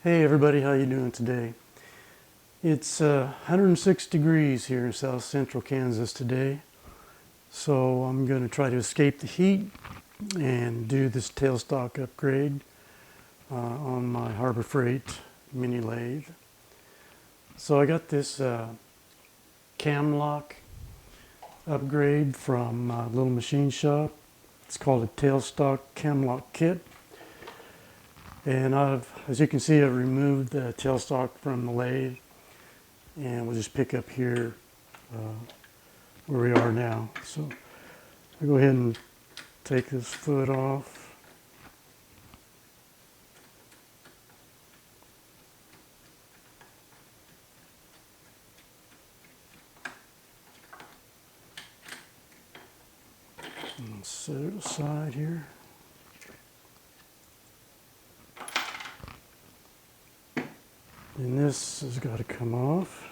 Hey everybody, how you doing today? It's 106 degrees here in south central Kansas today, so I'm going to try to escape the heat and do this tailstock upgrade on my Harbor Freight mini lathe. So I got this Camlock upgrade from Litlle Machine shop. It's called a Tailstock Camlock kit. And as you can see, I've removed the tailstock from the lathe, and we'll just pick up here where we are now. So I'll go ahead and take this foot off. And set it aside here. And this has got to come off,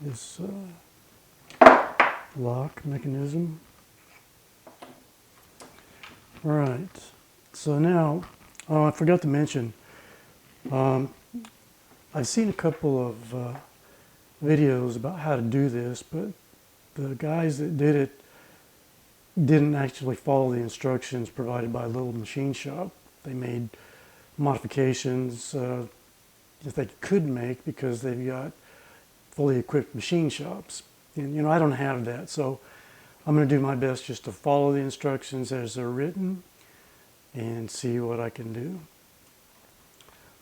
this lock mechanism. All right, so now, I forgot to mention, I've seen a couple of videos about how to do this, but the guys that did it didn't actually follow the instructions provided by Litlle Machine shop. They made modifications that they could make because they've got fully equipped machine shops. And I don't have that, so I'm going to do my best just to follow the instructions as they're written and see what I can do.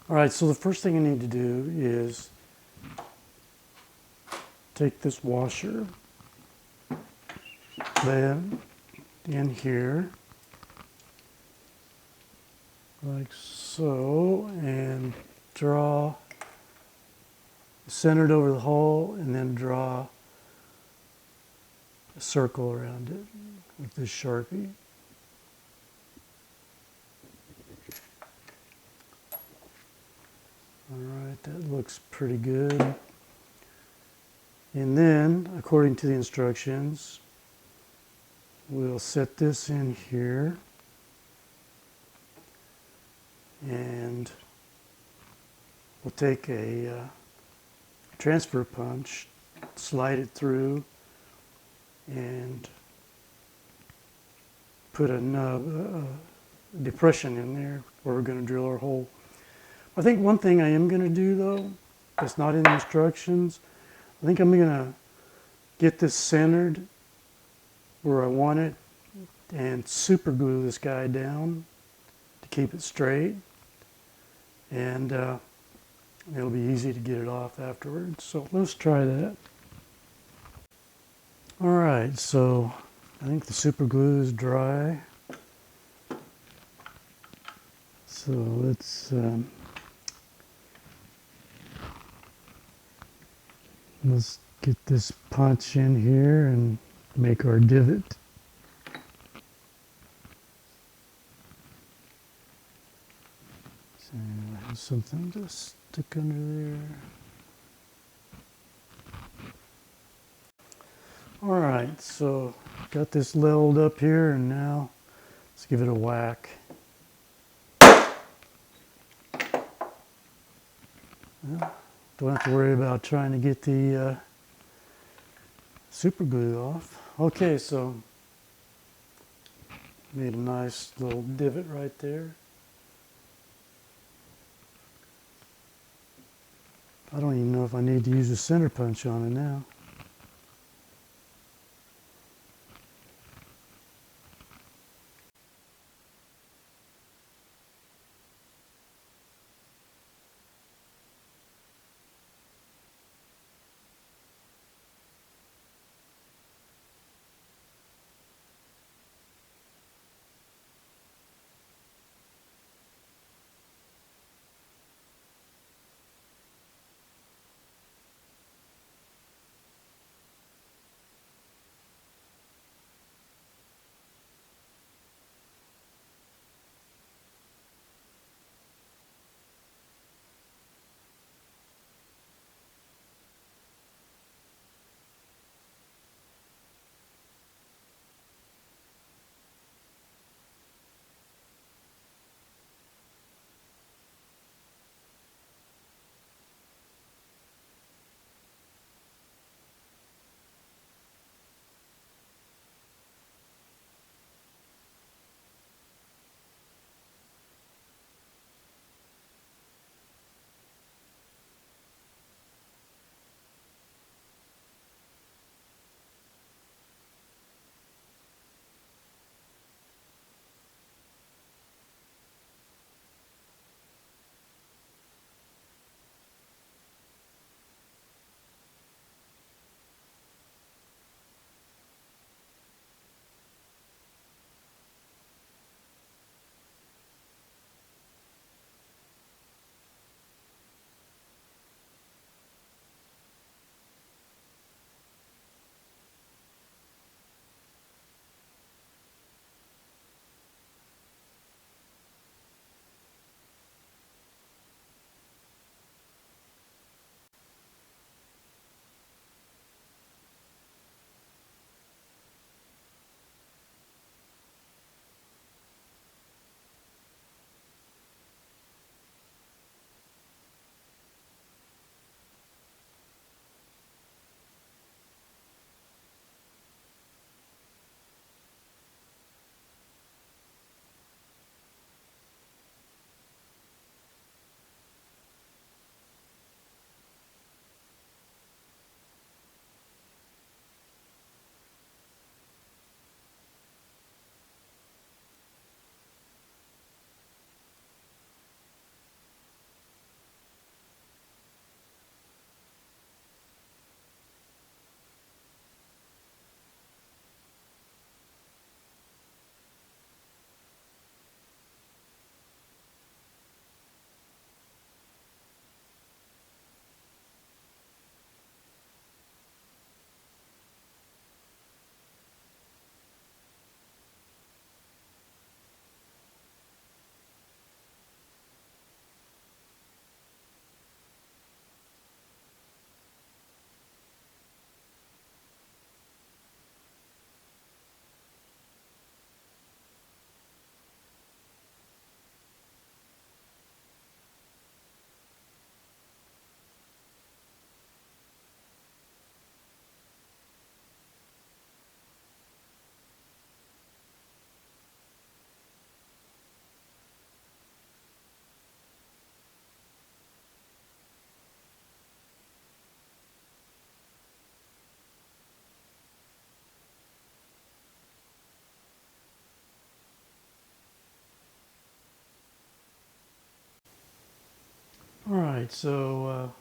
All right, so the first thing I need to do is take this washer, then in here, like so, and draw centered over the hole, and then draw a circle around it with this Sharpie. All right, that looks pretty good. And then, according to the instructions, we'll set this in here, and we'll take a transfer punch, slide it through, and put a nub, depression in there where we're going to drill our hole. I think one thing I am going to do, though, that's not in the instructions, I think I'm going to get this centered where I want it and super glue this guy down to keep it straight, and it'll be easy to get it off afterwards. So let's try that. All right, so I think the super glue is dry. So let's get this punch in here and make our divot. So I have something to stick under there. All right, so got this leveled up here, and now let's give it a whack. Well, don't have to worry about trying to get the super glue off. Okay, so made a nice little divot right there. I don't even know if I need to use a center punch on it now. All right, so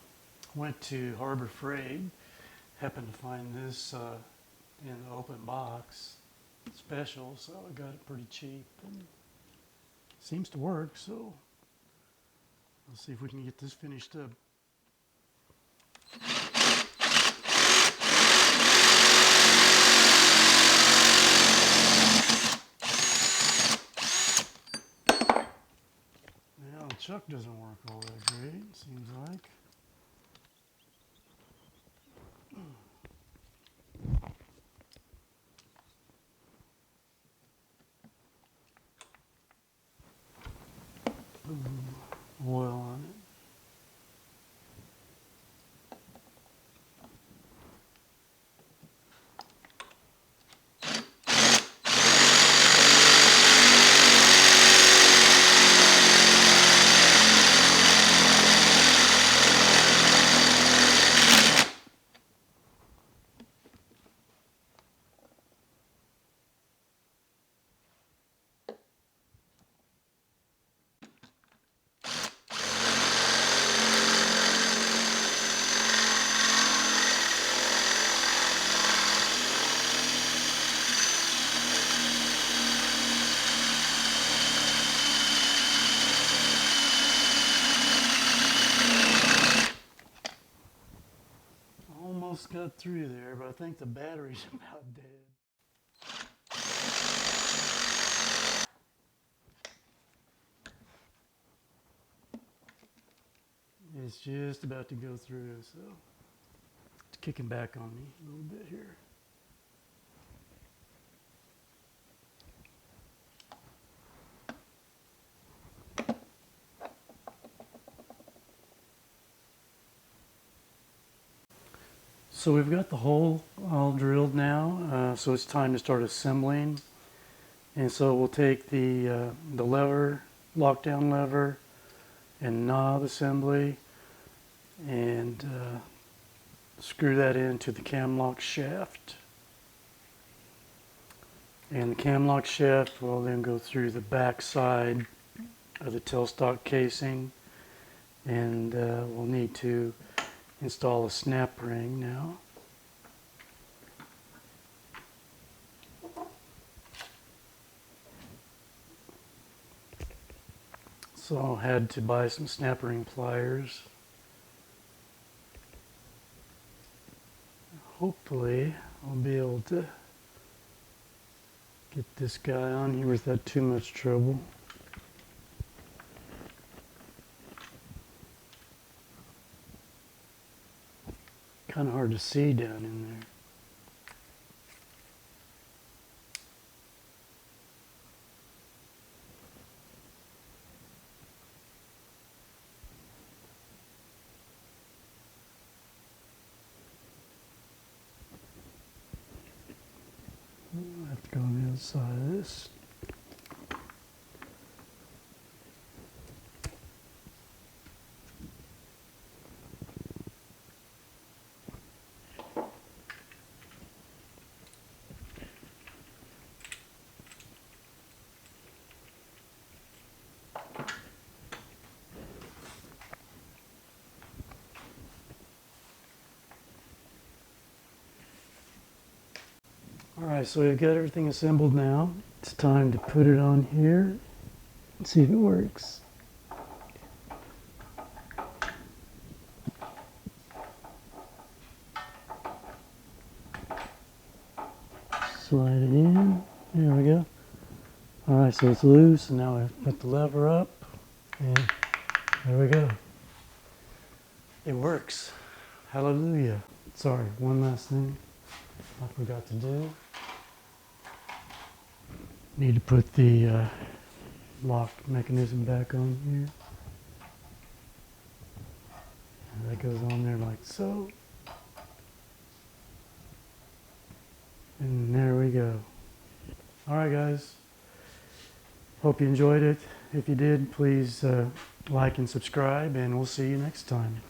went to Harbor Freight. Happened to find this in the open box special, so I got it pretty cheap. And seems to work, so let's see if we can get this finished up. Now the chuck doesn't work all that great, seems like. Oil on it. Almost got through there, but I think the battery's about dead. It's just about to go through, so it's kicking back on me a little bit here. So we've got the hole all drilled now, so it's time to start assembling. And so we'll take the lever, lockdown lever, and knob assembly, and screw that into the camlock shaft. And the camlock shaft will then go through the back side of the tailstock casing, and we'll need to install a snap ring now. So I had to buy some snap ring pliers. Hopefully I'll be able to get this guy on here without too much trouble. Kind of hard to see down in there. I have to go on the other side of this. Alright, so we've got everything assembled now. It's time to put it on here and see if it works. Slide it in. There we go. Alright, so it's loose, and now I put the lever up, and there we go. It works. Hallelujah. Sorry, one last thing I forgot to do. Need to put the lock mechanism back on here. And that goes on there like so. And there we go. Alright guys, hope you enjoyed it. If you did, please like and subscribe, and we'll see you next time.